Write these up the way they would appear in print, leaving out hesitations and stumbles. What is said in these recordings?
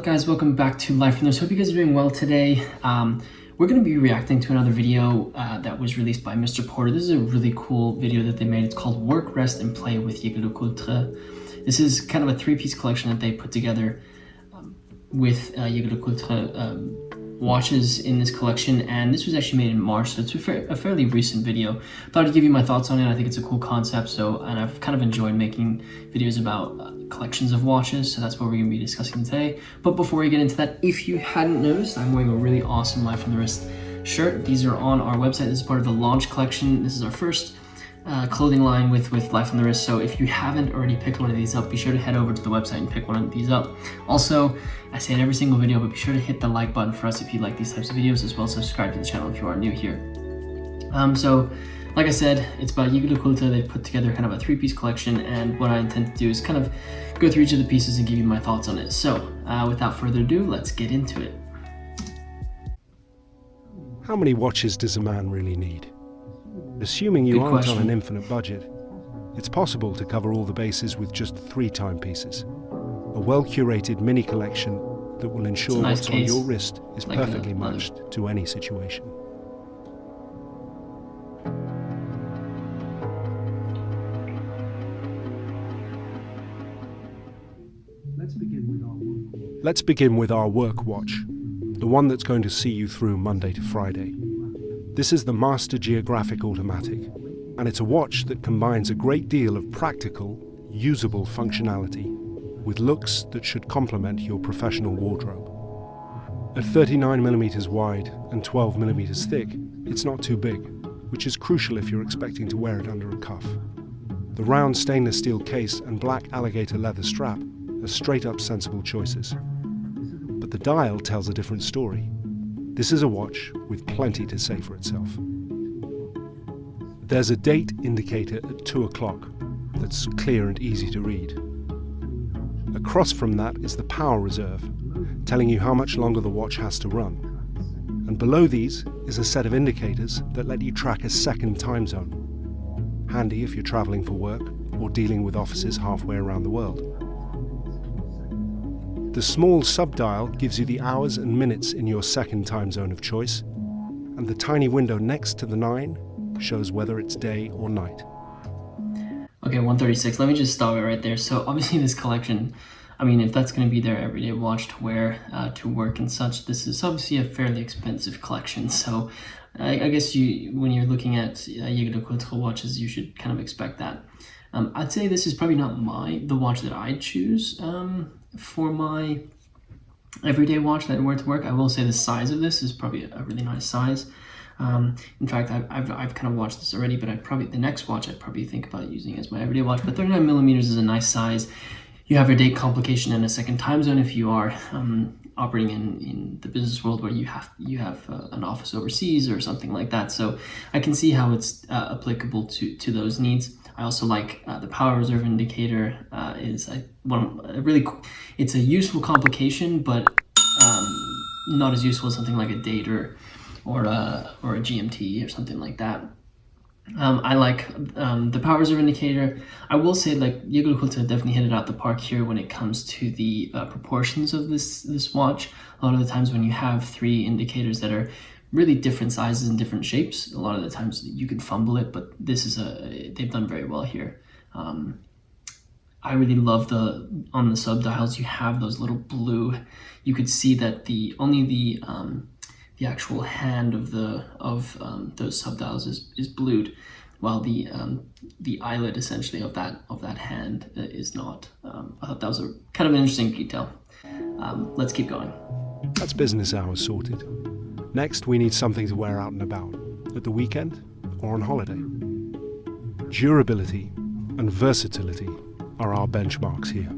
guys? Welcome back to Life from This. Hope you guys are doing well today. We're going to be reacting to another video that was released by Mr. Porter. This is a really cool video that they made. It's called Work, Rest, and Play with Jaeger LeCoultre. This is kind of a three-piece collection that they put together with Jaeger LeCoultre watches in this collection, and this was actually made in March, so it's a fairly recent video. Thought I'd give you my thoughts on it. I think it's a cool concept, and I've kind of enjoyed making videos about collections of watches, so that's what we're going to be discussing today. But before we get into that, if you hadn't noticed, I'm wearing a really awesome Life from the Wrist shirt. These are on our website. This is part of the launch collection. This is our first clothing line with Life on the Wrist, so if you haven't already picked one of these up, be sure to head over to the website and pick one of these up. Also, I say it every single video, but be sure to hit the like button for us if you like these types of videos, as well as subscribe to the channel if you are new here. So like I said, it's by Jaeger LeCoultre. They've put together kind of a three-piece collection, and what I intend to do is kind of go through each of the pieces and give you my thoughts on it. So without further ado, let's get into it. How many watches does a man really need? Assuming you aren't on an infinite budget, it's possible to cover all the bases with just 3 timepieces. A well-curated mini collection that will ensure what's on your wrist is perfectly matched to any situation. Let's begin with our work watch, the one that's going to see you through Monday to Friday. This is the Master Geographic Automatic, and it's a watch that combines a great deal of practical, usable functionality with looks that should complement your professional wardrobe. At 39mm wide and 12mm thick, it's not too big, which is crucial if you're expecting to wear it under a cuff. The round stainless steel case and black alligator leather strap are straight-up sensible choices. But the dial tells a different story. This is a watch with plenty to say for itself. There's a date indicator at 2 o'clock that's clear and easy to read. Across from that is the power reserve, telling you how much longer the watch has to run. And below these is a set of indicators that let you track a second time zone. Handy if you're traveling for work or dealing with offices halfway around the world. The small sub-dial gives you the hours and minutes in your second time zone of choice, and the tiny window next to the 9 shows whether it's day or night. Okay, 136. Let me just stop it right there. So obviously this collection, I mean, if that's going to be their everyday watch to wear to work and such, this is obviously a fairly expensive collection. So I guess when you're looking at Jaeger LeCoultre watches, you should kind of expect that. I'd say this is probably not the watch that I'd choose for my everyday watch that I wear to work. I will say the size of this is probably a really nice size. In fact, I've kind of watched this already, but the next watch I'd probably think about using as my everyday watch. But 39mm is a nice size. You have your date complication and a second time zone if you are operating in the business world where you have an office overseas or something like that. So I can see how it's applicable to those needs. I also like the power reserve indicator. It's a useful complication, but not as useful as something like a date or a GMT or something like that. I like the power reserve indicator. I will say, like, Jaeger LeCoultre definitely hit it out the park here when it comes to the proportions of this watch. A lot of the times when you have 3 indicators that are really different sizes and different shapes, a lot of the times you can fumble it, but this is they've done very well here. I really love on the sub dials you have those little blue. You could see that only the actual hand of those sub dials is blued, while the eyelid essentially of that hand is not. I thought that was a kind of an interesting detail. Let's keep going. That's business hours sorted. Next, we need something to wear out and about, at the weekend or on holiday. Durability and versatility are our benchmarks here,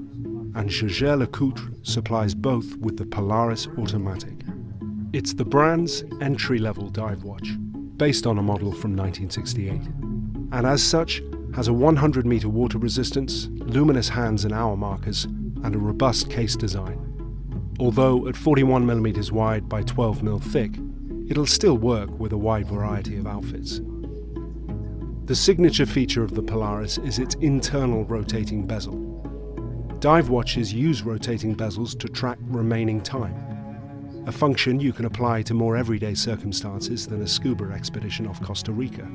and Jaeger LeCoultre supplies both with the Polaris Automatic. It's the brand's entry-level dive watch, based on a model from 1968, and as such has a 100-meter water resistance, luminous hands and hour markers, and a robust case design. Although at 41mm wide by 12mm thick, it'll still work with a wide variety of outfits. The signature feature of the Polaris is its internal rotating bezel. Dive watches use rotating bezels to track remaining time, a function you can apply to more everyday circumstances than a scuba expedition off Costa Rica.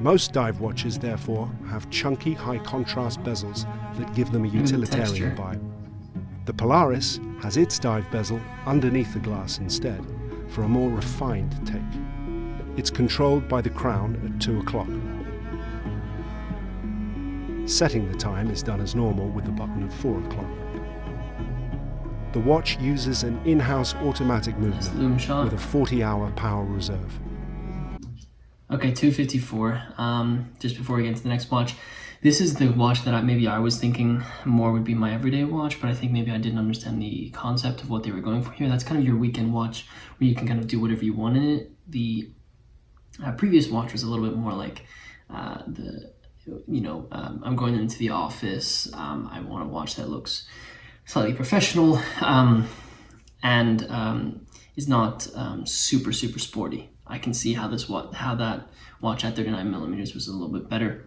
Most dive watches, therefore, have chunky, high-contrast bezels that give them a utilitarian vibe. The Polaris has its dive bezel underneath the glass instead, for a more refined take. It's controlled by the crown at 2 o'clock. Setting the time is done as normal with the button at 4 o'clock. The watch uses an in-house automatic movement with a 40-hour power reserve. Okay, 2:54. Just before we get into the next watch, this is the watch that maybe I was thinking more would be my everyday watch, but I think maybe I didn't understand the concept of what they were going for here. That's kind of your weekend watch where you can kind of do whatever you want in it. The previous watch was a little bit more like I'm going into the office. I want a watch that looks slightly professional and is not super sporty. I can see how that watch at 39 millimeters was a little bit better.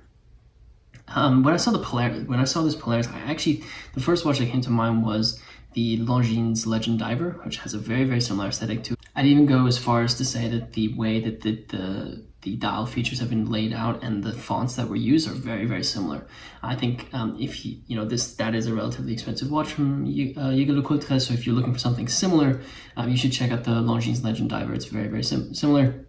When I saw this Polaris, the first watch that came to mind was the Longines Legend Diver, which has a very similar aesthetic to it. I'd even go as far as to say that the way that the dial features have been laid out and the fonts that were used are very similar. I think that is a relatively expensive watch from Jaeger LeCoultre, so if you're looking for something similar, you should check out the Longines Legend Diver. It's very similar.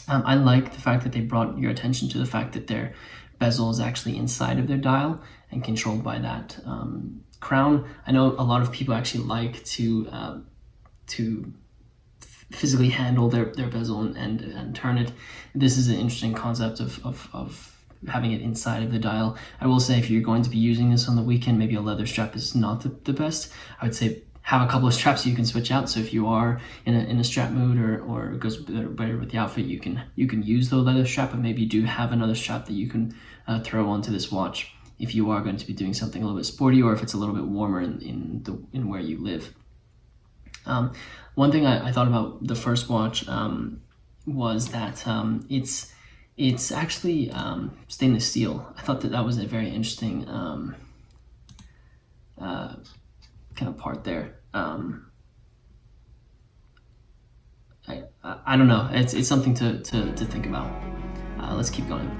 I like the fact that they brought your attention to the fact that their bezel is actually inside of their dial and controlled by that crown. I know a lot of people actually like to physically handle their bezel and turn it. This is an interesting concept of having it inside of the dial. I will say if you're going to be using this on the weekend, maybe a leather strap is not the best. I would say have a couple of straps you can switch out. So if you are in a strap mood or it goes better with the outfit, you can use the leather strap, but maybe you do have another strap that you can throw onto this watch if you are going to be doing something a little bit sporty or if it's a little bit warmer in where you live. One thing I thought about the first watch was that it's actually stainless steel. I thought that was a very interesting kind of part there. I don't know. It's something to think about. Let's keep going.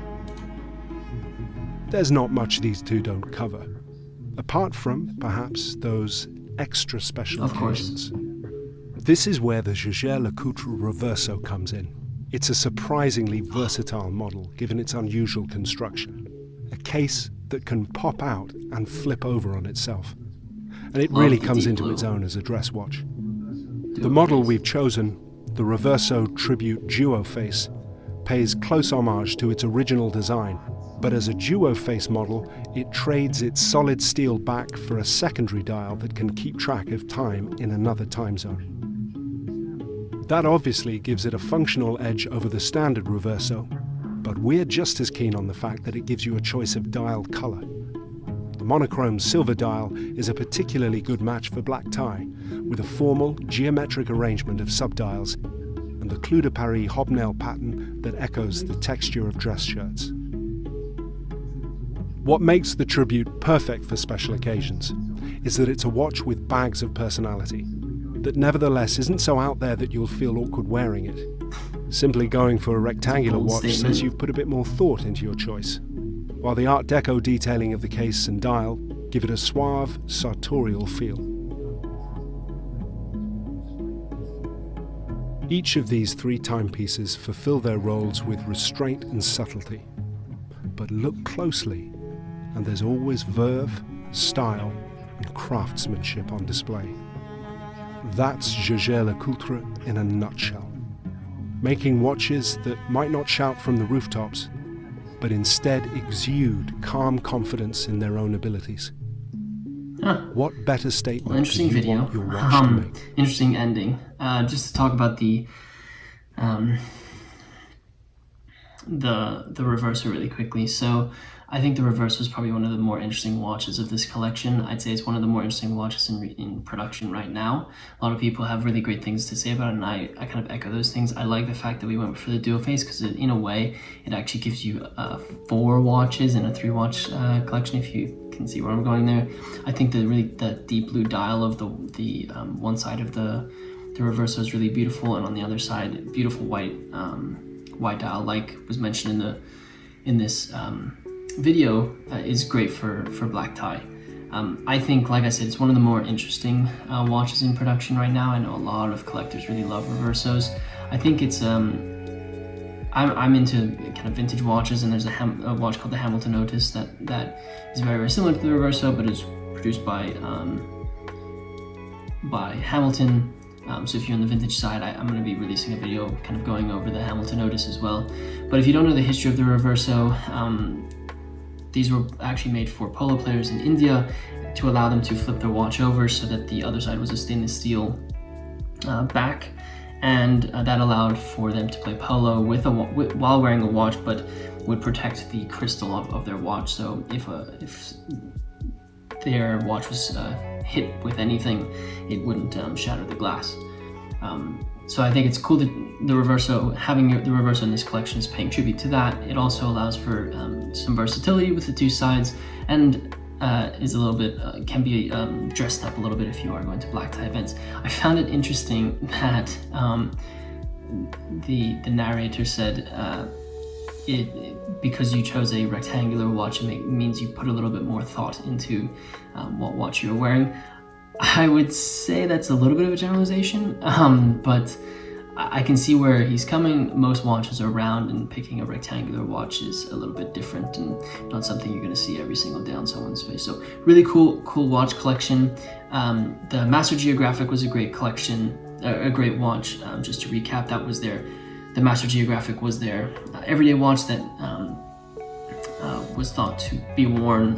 There's not much these two don't cover, apart from perhaps those extra special occasions. This is where the Jaeger LeCoultre Reverso comes in. It's a surprisingly versatile model given its unusual construction. A case that can pop out and flip over on itself. And it really comes into its own as a dress watch. The model we've chosen, the Reverso Tribute Duoface, pays close homage to its original design, but as a Duoface model, it trades its solid steel back for a secondary dial that can keep track of time in another time zone. That obviously gives it a functional edge over the standard Reverso, but we're just as keen on the fact that it gives you a choice of dial color. The monochrome silver dial is a particularly good match for black tie, with a formal, geometric arrangement of subdials and the Clou de Paris hobnail pattern that echoes the texture of dress shirts. What makes the Tribute perfect for special occasions is that it's a watch with bags of personality, that nevertheless isn't so out there that you'll feel awkward wearing it. Simply going for a rectangular watch says you've put a bit more thought into your choice, while the Art Deco detailing of the case and dial give it a suave, sartorial feel. Each of these three timepieces fulfill their roles with restraint and subtlety. But look closely, and there's always verve, style, and craftsmanship on display. That's Jaeger LeCoultre in a nutshell. Making watches that might not shout from the rooftops, but instead exude calm confidence in their own abilities. What better statement interesting could you video. want your watch to make? Interesting ending. Just to talk about the Reverso really quickly. So I think the Reverso is probably one of the more interesting watches of this collection. I'd say it's one of the more interesting watches in production right now. A lot of people have really great things to say about it, and I kind of echo those things. I like the fact that we went for the Duoface because in a way, it actually gives you 4 watches in a 3-watch collection if you can see where I'm going there. I think the deep blue dial of the one side of the Reverso is really beautiful, and on the other side, beautiful white dial, like was mentioned in this video, is great for black tie. I think, like I said, it's one of the more interesting watches in production right now. I know a lot of collectors really love Reversos. I think it's I'm into kind of vintage watches, and there's a watch called the Hamilton Otis that is very, very similar to the Reverso, but is produced by Hamilton. So if you're on the vintage side, I'm going to be releasing a video kind of going over the Hamilton Otis as well. But if you don't know the history of the Reverso, these were actually made for polo players in India to allow them to flip their watch over so that the other side was a stainless steel back, and that allowed for them to play polo while wearing a watch, but would protect the crystal of their watch. So if their watch was hit with anything, it wouldn't shatter the glass. So I think it's cool that the Reverso, having the Reverso in this collection, is paying tribute to that. It also allows for some versatility with the two sides, and is a little bit can be dressed up a little bit if you are going to black tie events. I found it interesting that the narrator said because you chose a rectangular watch, it means you put a little bit more thought into what watch you're wearing. I would say that's a little bit of a generalization, but I can see where he's coming. Most watches are round, and picking a rectangular watch is a little bit different and not something you're going to see every single day on someone's face. So really cool watch collection. The Master Geographic was a great collection, a great watch. Just to recap, that was the Master Geographic was their everyday watch that was thought to be worn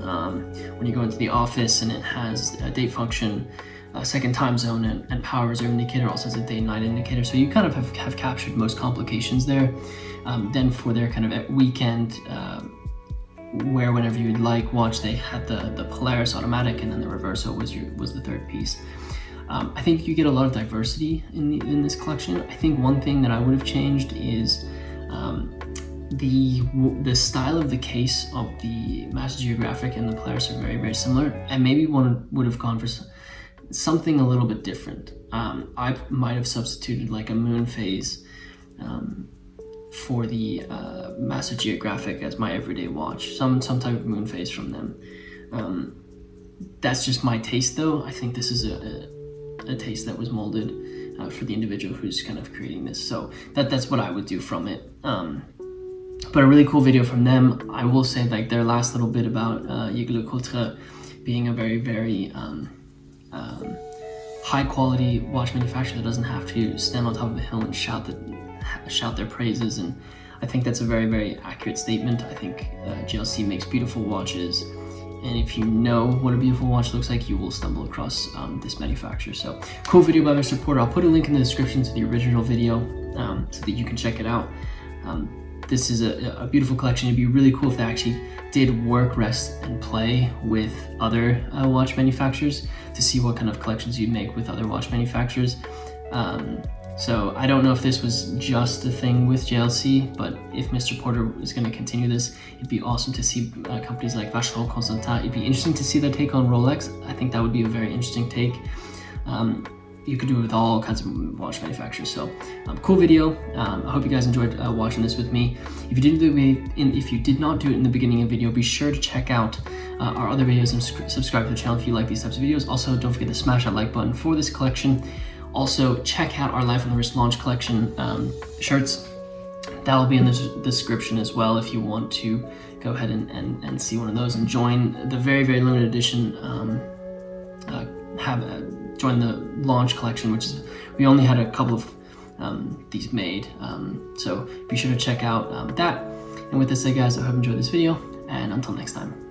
when you go into the office, and it has a date function, second time zone, and power reserve indicator. Also has a day and night indicator, so you kind of have captured most complications there. Then for their kind of weekend wear whenever you'd like watch, they had the Polaris Automatic, and then the Reverso was the third piece. I think you get a lot of diversity in this collection. I think one thing that I would have changed is the style of the case of the Master Geographic and the Polaris are very, very similar, and maybe one would have gone for something a little bit different. I might have substituted like a moon phase for the Master Geographic as my everyday watch, some type of moon phase from them. That's just my taste, though. I think this is a taste that was molded for the individual who's kind of creating this, so that's what I would do from it. But a really cool video from them. I will say, like, their last little bit about Jaeger LeCoultre being a very, very high quality watch manufacturer that doesn't have to stand on top of a hill and shout their praises, and I think that's a very, very accurate statement. I think JLC makes beautiful watches, and if you know what a beautiful watch looks like, you will stumble across this manufacturer. So cool video by Mr. Porter. I'll put a link in the description to the original video so that you can check it out. This is a beautiful collection. It'd be really cool if they actually did work, rest, and play with other watch manufacturers to see what kind of collections you'd make with other watch manufacturers. So I don't know if this was just a thing with JLC, but if Mr. Porter is going to continue this, it'd be awesome to see companies like Vacheron Constantin. It'd be interesting to see their take on Rolex. I think that would be a very interesting take. You could do it with all kinds of watch manufacturers. So cool video. I hope you guys enjoyed watching this with me. If you did not do it in the beginning of the video, be sure to check out our other videos and subscribe to the channel if you like these types of videos. Also, don't forget to smash that like button for this collection. Also, check out our Life on the Wrist launch collection shirts. That'll be in the description as well if you want to go ahead and see one of those and join the very, very limited edition. Join the launch collection, which is, we only had a couple of these made, so be sure to check out that. And with this said, guys, I hope you enjoyed this video, and until next time.